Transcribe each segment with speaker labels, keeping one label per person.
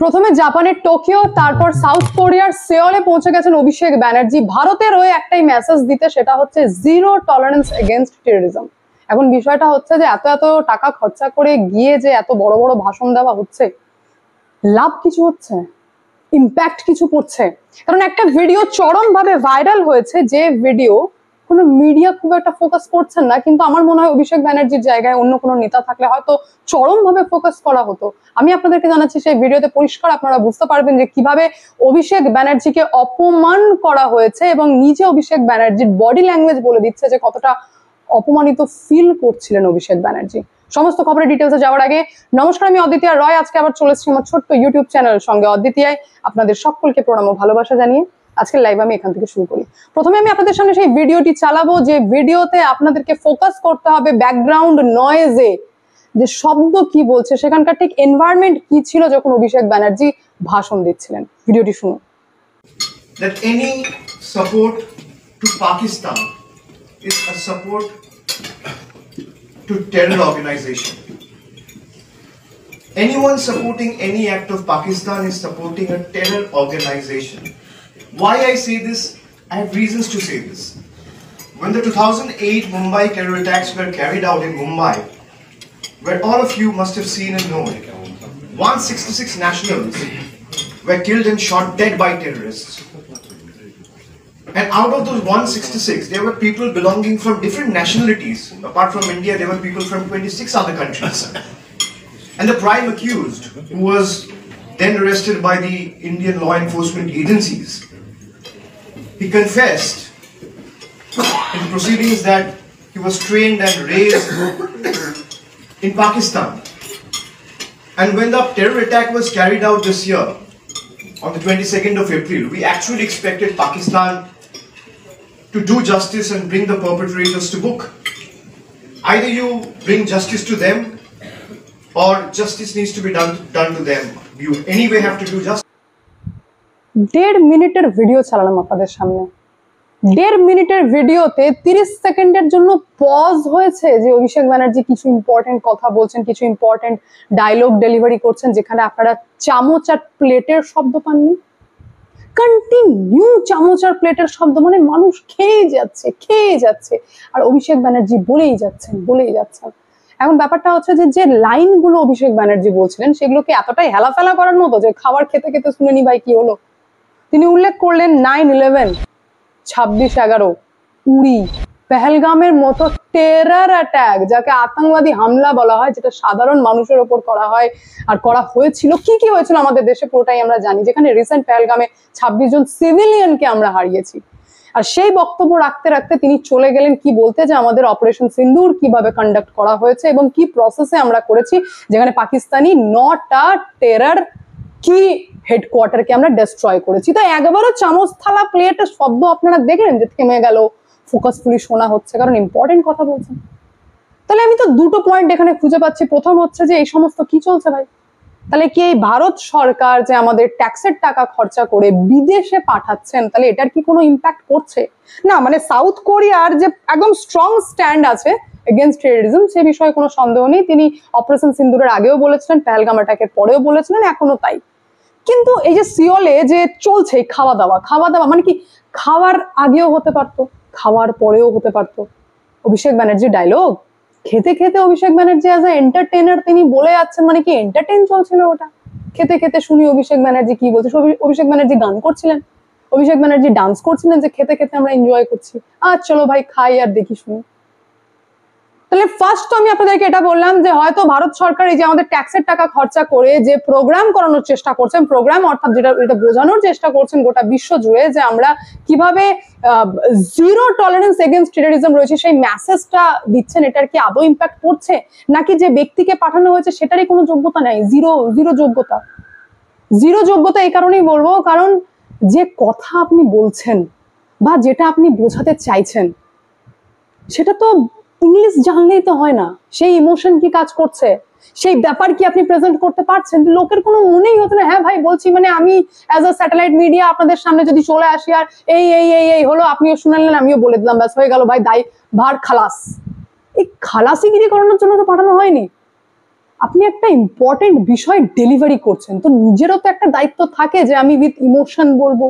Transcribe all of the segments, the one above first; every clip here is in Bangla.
Speaker 1: প্রথমে জাপানের টোকিও, তারপর সাউথ কোরিয়ার সেওলে পৌঁছে গেছেন অভিষেক ব্যানার্জি ভারতের হয়ে একটাই মেসেজ দিতে, সেটা হচ্ছে জিরো টলারেন্স এগেইনস্ট টেররিজম। এখন বিষয়টা হচ্ছে যে এত এত টাকা খরচা করে গিয়ে যে এত বড় বড় ভাষণ দেওয়া হচ্ছে, লাভ কিছু হচ্ছে, ইম্প্যাক্ট কিছু পড়ছে? কারণ একটা ভিডিও চরমভাবে ভাইরাল হয়েছে, যে ভিডিও কোনো মিডিয়া খুব একটা ফোকাস করছেন না, কিন্তু আমার মনে হয় অভিষেক ব্যানার্জির জায়গায় অন্য কোনো নেতা থাকলে হয়তো চরমভাবে ফোকাস করা হতো। আমি আপনাদেরকে জানাচ্ছি, সেই ভিডিওতে পরিষ্কার আপনারা বুঝতে পারবেন যে কিভাবে অভিষেক ব্যানার্জিকে অপমান করা হয়েছে, এবং নিজে অভিষেক ব্যানার্জির বডি ল্যাঙ্গুয়েজ বলে দিচ্ছে যে কতটা অপমানিত ফিল করছিলেন অভিষেক ব্যানার্জি। সমস্ত খবরের ডিটেলসে যাওয়ার আগে নমস্কার, আমি অদ্বিতীয়া রয়। আজকে আবার চলে এসেছি আমার ছোট্ট ইউটিউব চ্যানেলের সঙ্গে অদ্বিতীয়ায়। আপনাদের সকলকে প্রণাম ও ভালোবাসা জানিয়ে আজকের লাইভ আমি এখান থেকে শুরু করি। প্রথমে আমি আপনাদের সামনে সেই ভিডিওটি চালাবো, যে ভিডিওতে আপনাদেরকে ফোকাস করতে হবে ব্যাকগ্রাউন্ড নয়েজে, যে শব্দ কি বলছে, সেখানকার ঠিক এনভায়রনমেন্ট কি ছিল যখন অভিষেক ব্যানার্জি ভাষণ দিচ্ছিলেন। ভিডিওটি শুনুন।
Speaker 2: That any support to Pakistan is a support to terror organization. Anyone supporting any act of Pakistan is supporting a terror organization. Why I say this? I have reasons to say this. When the 2008 Mumbai terror attacks were carried out in Mumbai, where all of you must have seen and known, 166 nationals were killed and shot dead by terrorists. And out of those 166, there were people belonging from different nationalities. Apart from India, there were people from 26 other countries. And the prime accused, who was then arrested by the Indian law enforcement agencies, he confessed in proceedings that he was trained and raised in Pakistan. And when the terror attack was carried out this year, on the 22nd of April, we actually expected Pakistan to do justice and bring the perpetrators to book. Either you bring justice to them, or justice needs to be done to them. You anyway have to do justice.
Speaker 1: 1.5 মিনিটের ভিডিও চালালাম আপনাদের সামনে। 1.5 মিনিটের ভিডিওতে 30 সেকেন্ডের জন্য পজ হয়েছে, যে অভিষেক ব্যানার্জি কিছু ইম্পর্টেন্ট কথা বলছেন, কিছু ইম্পর্টেন্ট ডায়লগ ডেলিভারি করছেন, যেখানে আপনারা চামচ আর প্লেটের শব্দ পাননি। কন্টিনিউ চামচ আর প্লেটের শব্দ, মানে মানুষ খেয়ে যাচ্ছে, আর অভিষেক ব্যানার্জি বলেই যাচ্ছেন। এখন ব্যাপারটা হচ্ছে যে লাইনগুলো অভিষেক ব্যানার্জি বলছিলেন, সেগুলোকে এতটাই হেলাফেলা করার মতো যে খাবার খেতে খেতে শুনেনি ভাই কি হলো। তিনি উল্লেখ করলেন 9/11, 26/11, উড়ি, পেহেলগামের মতো টেরার অ্যাটাক, যাকে আতঙ্কবাদী হামলা বলা হয়, যেটা সাধারণ মানুষের ওপর করা হয় আর করা হয়েছিল। কি হয়েছিল আমাদের দেশে পুরোটাই আমরা জানি, যেখানে রিসেন্ট পেহেলগামে 26 জন সিভিলিয়ানকে আমরা হারিয়েছি। আর সেই বক্তব্য রাখতে রাখতে তিনি চলে গেলেন কি বলতে, যে আমাদের অপারেশন সিন্দুর কিভাবে কন্ডাক্ট করা হয়েছে এবং কি প্রসেসে আমরা করেছি, যেখানে পাকিস্তানি 9টা টেরার কি হেডকোয়ার্টারকে আমরা ডেস্ট্রয় করেছি। তো একবারও চামচ থালা প্লেটের শব্দ আপনারা দেখলেন যে থেমে গেল, ফোকাসফুলি শোনা হচ্ছে, কারণ ইম্পর্টেন্ট কথা বলছেন। তাহলে আমি তো দুটো পয়েন্ট এখানে খুঁজে পাচ্ছি। প্রথম হচ্ছে যে এই সমস্ত কি চলছে ভাই? তাহলে কি এই ভারত সরকার যে আমাদের ট্যাক্সের টাকা খরচা করে বিদেশে পাঠাচ্ছেন, তাহলে এটার কি কোনো ইম্প্যাক্ট করছে না? মানে সাউথ কোরিয়ার যে একদম স্ট্রং স্ট্যান্ড আছে এগেইনস্ট টেররিজম, সে বিষয়ে কোনো সন্দেহ নেই। তিনি অপারেশন সিন্দুরের আগেও বলেছিলেন, পেহেলগাম অ্যাটাকের পরেও বলেছিলেন, এখনো তাই। কিন্তু এই যে সিওলে যে চলছে খাওয়া দাওয়া, মানে কি খাওয়ার আগেও হতে পারতো, খাওয়ার পরেও হতে পারতো। অভিষেক ব্যানার্জি ডায়লগ খেতে খেতে Abhishek Banerjee as a entertainer তিনি বলে যাচ্ছেন, মানে কি এন্টারটেইন চলছিল ওটা? খেতে খেতে শুনি অভিষেক ব্যানার্জি কি বলছে। অভিষেক ব্যানার্জি গান করছিলেন, অভিষেক ব্যানার্জি ডান্স করছিলেন, যে খেতে খেতে আমরা এনজয় করছি। চলো ভাই খাই আর দেখি শুনি। তাহলে ফার্স্ট তো আমি আপনাদেরকে এটা বললাম যে হয়তো ভারত সরকার এই যে আমাদের ট্যাক্সের টাকা খরচা করে যে প্রোগ্রাম করানোর চেষ্টা করছেন, প্রোগ্রাম অর্থাৎ যেটা বোঝানোর চেষ্টা করছেন গোটা বিশ্ব জুড়ে, যে আমরা কিভাবে জিরো টলারেন্স এগেইনস্ট টেররিজম রয়েছে, সেই মেসেজটা দিচ্ছেন, এটার কি আদৌ ইম্প্যাক্ট পড়ছে, নাকি যে ব্যক্তিকে পাঠানো হয়েছে সেটারই কোনো যোগ্যতা নেই? জিরো যোগ্যতা এই কারণেই বলবো, কারণ যে কথা আপনি বলছেন বা যেটা আপনি বোঝাতে চাইছেন, সেটা তো ইংলিশ জানলেই তো হয় না। সেই ইমোশন কি কাজ করছে, সেই ব্যাপার কি আপনি প্রেজেন্ট করতে পারছেন? লোকের কোনো মনেই হতো না, হ্যাঁ ভাই বলছি, মানে আমি অ্যাজ আ স্যাটেলাইট মিডিয়া আপনাদের সামনে যদি চলে আসি আর এই হলো, আপনিও শুনালেন, আমিও বলে দিলাম, ব্যাস হয়ে গেল ভাই, দায় ভার খালাস। এই খালাসিগিরি করানোর জন্য তো পাঠানো হয়নি। আপনি একটা ইম্পর্টেন্ট বিষয় ডেলিভারি করছেন, তো নিজেরও তো একটা দায়িত্ব থাকে যে আমি উইথ ইমোশন বলবো,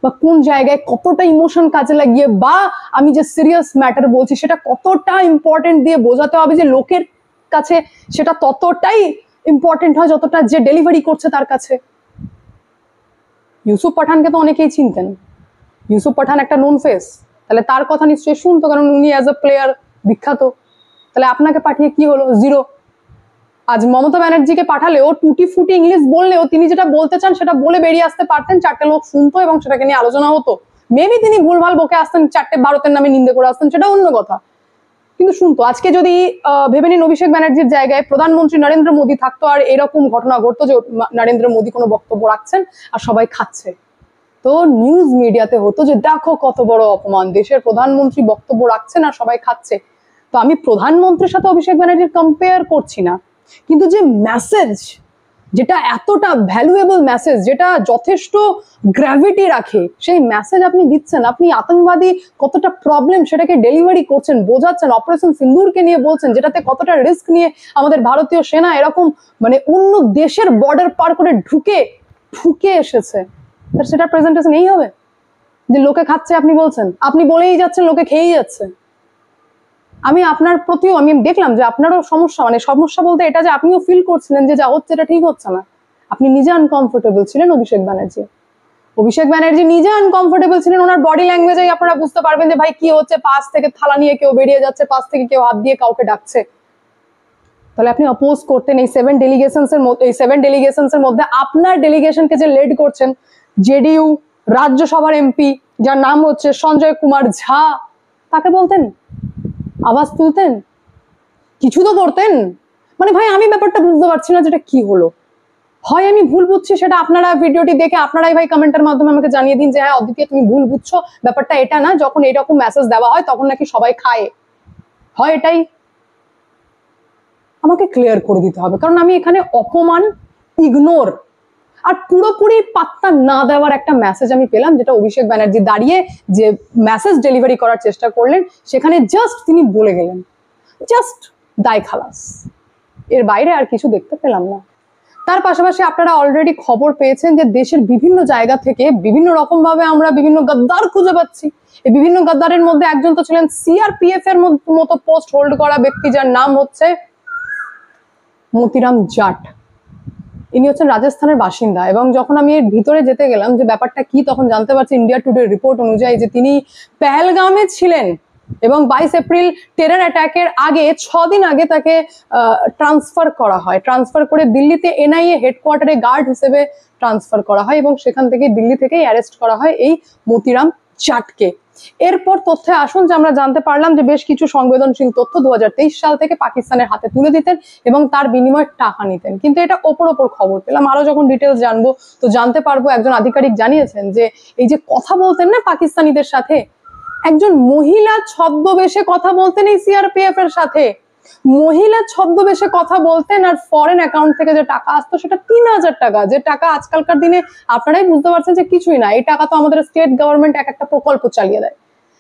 Speaker 1: বা কোন জায়গায় কতটা ইমোশন কাজে লাগিয়ে, বা আমি যে সিরিয়াস ম্যাটার বলছি সেটা কতটা ইম্পর্টেন্ট দিয়ে বোঝাতে হবে যে লোকের কাছে সেটা ততটাই ইম্পর্টেন্ট হয় যতটা যে ডেলিভারি করছে তার কাছে। ইউসুফ পাঠানকে তো অনেকেই চিনতেন, ইউসুফ পাঠান একটা নোন ফেস, তাহলে তার কথা নিশ্চয়ই শুনতো, কারণ উনি অ্যাজ এ প্লেয়ার বিখ্যাত। তাহলে আপনাকে পাঠিয়ে কি হলো? জিরো। আজ মমতা ব্যানার্জিকে পাঠালেও টুটি ফুটি ইংলিশ বললেও তিনি যেটা বলতে চান সেটা বলে বেরিয়ে আসতে পারতেন, চারটে লোক শুনতো এবং সেটাকে নিয়ে আলোচনা হতো। মেবি তিনি ভুলভাল বকে আসতেন, চারটে ভারতের নামে নিন্দে করে আসতেন, সেটা অন্য কথা, কিন্তু শুনতো। আজকে যদি ভেবে নিন অভিষেক ব্যানার্জির জায়গায় প্রধানমন্ত্রী নরেন্দ্র মোদী থাকতো আর এরকম ঘটনা ঘটতো যে নরেন্দ্র মোদী কোনো বক্তব্য রাখছেন আর সবাই খাচ্ছে, তো নিউজ মিডিয়াতে হতো যে দেখো কত বড় অপমান, দেশের প্রধানমন্ত্রী বক্তব্য রাখছেন আর সবাই খাচ্ছে। তো আমি প্রধানমন্ত্রীর সাথে অভিষেক ব্যানার্জির কম্পেয়ার করছি না, কিন্তু যে মেসেজ, যেটা এতটা ভ্যালুয়েবল মেসেজ, যেটা যথেষ্ট গ্র্যাভিটি রাখে, সেই মেসেজ আপনি দিচ্ছেন। আপনি আতঙ্কবাদী কতটা প্রবলেম সেটাকে ডেলিভারি করছেন, বোঝাচ্ছেন। অপারেশন সিন্দুরকে নিয়ে বলছেন, যেটাতে কতটা রিস্ক নিয়ে আমাদের ভারতীয় সেনা এরকম মানে অন্য দেশের বর্ডার পার করে ঢুকে এসেছে, তার সেটা প্রেজেন্টেশন এই হবে যে লোকে খাচ্ছে, আপনি বলছেন, আপনি বলেই যাচ্ছেন লোকে খেয়েই যাচ্ছে। আমি আপনার প্রতিও আমি দেখলাম যে আপনারও সমস্যা, মানে সমস্যা বলতে এটা যে আপনিও ফিল করছিলেন যে যা হচ্ছে এটা ঠিক হচ্ছে না। আপনি নিজে আনকমফোর্টেবল ছিলেন। অভিষেক ব্যানার্জি নিজে আনকমফোর্টেবল ছিলেন। ওনার বডি ল্যাঙ্গুয়েজেই আপনারা বুঝতে পারবেন যে ভাই কি হচ্ছে, পাশ থেকে থালা নিয়ে কেউ বেরিয়ে যাচ্ছে, পাশ থেকে কেউ হাত দিয়ে কাউকে ডাকছে। তাহলে আপনি অপোজ করতেন এই সেভেন ডেলিগেশনস এর মধ্যে আপনার ডেলিগেশনকে যে লিড করছেন জেডিইউ রাজ্যসভার এমপি, যার নাম হচ্ছে সঞ্জয় কুমার ঝা, তাকে বলতেন, আওয়াজ তুলতেন, কিছু তো করতেন। মানে ভাই আমি ব্যাপারটা বুঝতে পারছি না যেটা কি হলো। হয় আমি ভুল বুঝছি, সেটা আপনারা ভিডিওটি দেখে আপনারাই ভাই কমেন্টের মাধ্যমে আমাকে জানিয়ে দিন যে হ্যাঁ অদ্বিতীয় তুমি ভুল বুঝছো, ব্যাপারটা এটা না, যখন এরকম মেসেজ দেওয়া হয় তখন নাকি সবাই খায়, হয় এটাই আমাকে ক্লিয়ার করে দিতে হবে। কারণ আমি এখানে অপমান, ইগনোর আর পুরোপুরি পাত্তা না দেওয়ার একটা মেসেজ আমি পেলাম, যেটা অভিষেক ব্যানার্জি দাঁড়িয়ে যে মেসেজ ডেলিভারি করার চেষ্টা করলেন সেখানে জাস্ট তিনি বলে গেলেন, জাস্ট দায় খালাস, এর বাইরে আর কিছু দেখতে পেলাম না। তার পাশাপাশি আপনারা অলরেডি খবর পেয়েছেন যে দেশের বিভিন্ন জায়গা থেকে বিভিন্ন রকম ভাবে আমরা বিভিন্ন গদ্দার খুঁজে পাচ্ছি। এই বিভিন্ন গদ্দারের মধ্যে একজন তো ছিলেন সিআরপিএফ এর মতো পোস্ট হোল্ড করা ব্যক্তি, যার নাম হচ্ছে মতিরাম জাট। ইনি হচ্ছেন রাজস্থানের বাসিন্দা, এবং যখন আমি এর ভিতরে যেতে গেলাম যে ব্যাপারটা কি, তখন জানতে পারছি ইন্ডিয়া টুডে রিপোর্ট অনুযায়ী যে তিনি পেহেলগামে ছিলেন এবং 22 এপ্রিল টেরর অ্যাটাকের আগে 6 দিন আগে তাকে ট্রান্সফার করে দিল্লিতে এনআইএ হেডকোয়ার্টারে গার্ড হিসেবে ট্রান্সফার করা হয় এবং সেখান থেকে দিল্লি থেকেই অ্যারেস্ট করা হয় এই মতিরাম জাটকে। এরপর তথ্যে আসুন যে আমরা জানতে পারলাম যে বেশ কিছু সংবেদনশীল তথ্য 2023 সাল থেকে পাকিস্তানের হাতে তুলে দিতেন এবং তার বিনিময়ে টাকা নিতেন। কিন্তু এটা ওপর খবর পেলাম, আরো যখন ডিটেলস জানবো তো জানতে পারবো একজন আধিকারিক জানিয়েছেন যে এই যে কথা বলতেন না পাকিস্তানিদের সাথে, একজন মহিলা ছদ্মবেশে কথা বলতেন এই সিআরপিএফ এর সাথে, মহিলা ছদ্মবেশে কথা বলতেন, আর ফরেন অ্যাকাউন্ট থেকে যে টাকা আসতো সেটা 3000 টাকা, যে টাকা আজকালকার দিনে আপনারাই বুঝতে পারছেন যে কিছুই না। এই টাকা তো আমাদের স্টেট গভর্নমেন্ট এক একটা প্রকল্প চালিয়ে দেয়।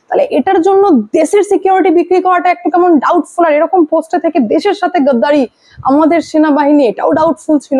Speaker 1: তাহলে এটার জন্য দেশের সিকিউরিটি বিক্রি করাটা একটু কেমন ডাউটফুল, আর এরকম পোস্টে থেকে দেশের সাথে গদ্দারি আমাদের সেনাবাহিনী, এটাও ডাউটফুল ছিল।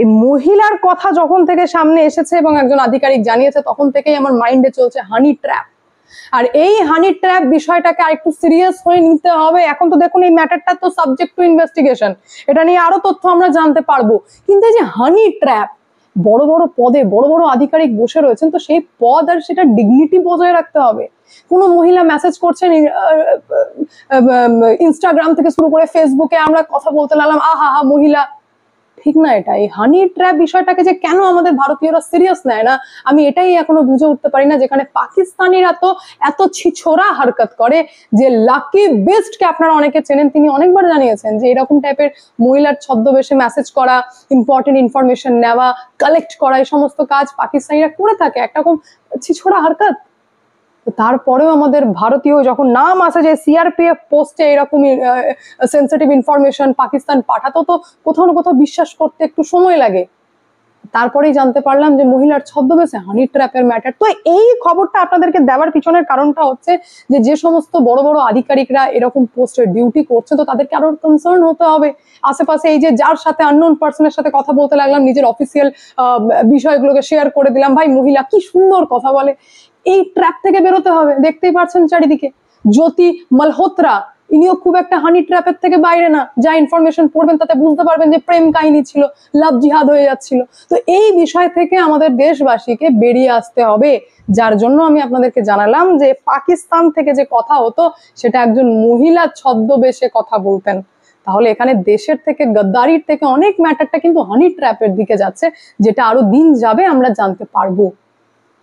Speaker 1: এই মহিলার কথা যখন থেকে সামনে এসেছে এবং একজন আধিকারিক জানিয়েছে, তখন থেকেই আমার মাইন্ডে চলছে হানি ট্র্যাপ। আর এই হানি ট্র্যাপ বিষয়টাকে আরেকটু সিরিয়াস হয়ে নিতে হবে। এখন তো দেখুন এই ম্যাটারটা তো সাবজেক্ট টু ইনভেস্টিগেশন, এটা নিয়ে আরো তথ্য আমরা জানতে পারবো, কিন্তু এই যে হানি ট্র্যাপ, বড় বড় পদে বড় বড় আধিকারিক বসে রয়েছেন, তো সেই পদ আর সেটা ডিগনিটি বজায় রাখতে হবে। কোনো মহিলা মেসেজ করছেন ইনস্টাগ্রাম থেকে শুরু করে ফেসবুকে, আমরা কথা বলতে লাগলাম আহা হা মহিলা, ঠিক না এটা? এই হানি ট্র্যাপ বিষয়টাকে যে কেন আমাদের ভারতীয়রা সিরিয়াস নেয় না, আমি এটাই এখনো বুঝে উঠতে পারি না। যেখানে পাকিস্তানিরা তো এত ছিছোড়া হারকত করে, যে লাকি বেস্টকে আপনারা অনেকে চেনেন, তিনি অনেকবার জানিয়েছেন যে এরকম টাইপের মহিলার ছদ্মবেশে মেসেজ করা, ইম্পর্টেন্ট ইনফরমেশন নেওয়া, কালেক্ট করা, এই সমস্ত কাজ পাকিস্তানিরা করে থাকে, একরকম ছিছোড়া হারকত। তারপরেও আমাদের ভারতীয় যখন নাম আসে যে সিআরপিএফ পোস্টে এরকম সেন্সিটিভ ইনফরমেশন পাকিস্তান পাঠাতো, তো কোথাও না কোথাও বিশ্বাস করতে একটু সময় লাগে। তারপরেই জানতে পারলাম যে মহিলার ছদ্মবেশে হানি ট্র্যাপের ম্যাটার। তো এই খবরটা আপনাদেরকে দেওয়ার পিছনের কারণটা হচ্ছে যে সমস্ত বড় বড় আধিকারিকরা এরকম পোস্টে ডিউটি করছে, তো তাদেরকে আরো কনসার্ন হতে হবে। আশেপাশে এই যে যার সাথে আননোন পার্সনের সাথে কথা বলতে লাগলাম, নিজের অফিসিয়াল বিষয়গুলোকে শেয়ার করে দিলাম, ভাই মহিলা কি সুন্দর কথা বলে, এই ট্র্যাপ থেকে বেরোতে হবে। দেখতেই পাচ্ছেন চারিদিকে জ্যোতি মালহোত্রা, ইনিও খুব একটা হানি ট্র্যাপের থেকে বাইরে না। যা ইনফরমেশন পড়বেন তাতে বুঝতে পারবেন যে প্রেম কাহিনী ছিল, লাভ জিহাদ হয়ে যাচ্ছিল। তো এই বিষয় থেকে আমাদের দেশবাসীকে বেরিয়ে আসতে হবে, যার জন্য আমি আপনাদেরকে জানালাম যে পাকিস্তান থেকে যে কথা হতো সেটা একজন মহিলা ছদ্মবেশে কথা বলতেন। তাহলে এখানে দেশের থেকে, গদ্দারির থেকে অনেক ম্যাটারটা কিন্তু হানি ট্র্যাপের দিকে যাচ্ছে, যেটা আরো দিন যাবে আমরা জানতে পারবো।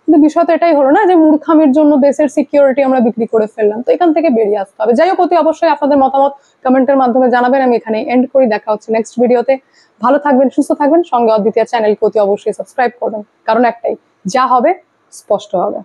Speaker 1: কিন্তু বিষয় তো এটাই হলো না যে মূর্খামির জন্য দেশের সিকিউরিটি আমরা বিক্রি করে ফেললাম। তো এখান থেকে বেরিয়ে আসতে হবে। যাই হোক, অতি অবশ্যই আপনাদের মতামত কমেন্টের মাধ্যমে জানাবেন। আমি এখানে এন্ড করি, দেখা হচ্ছে নেক্সট ভিডিওতে। ভালো থাকবেন, সুস্থ থাকবেন, সঙ্গে অদ্বিতীয় চ্যানেলকে অতি অবশ্যই সাবস্ক্রাইব করবেন, কারণ একটাই, যা হবে স্পষ্ট হবে।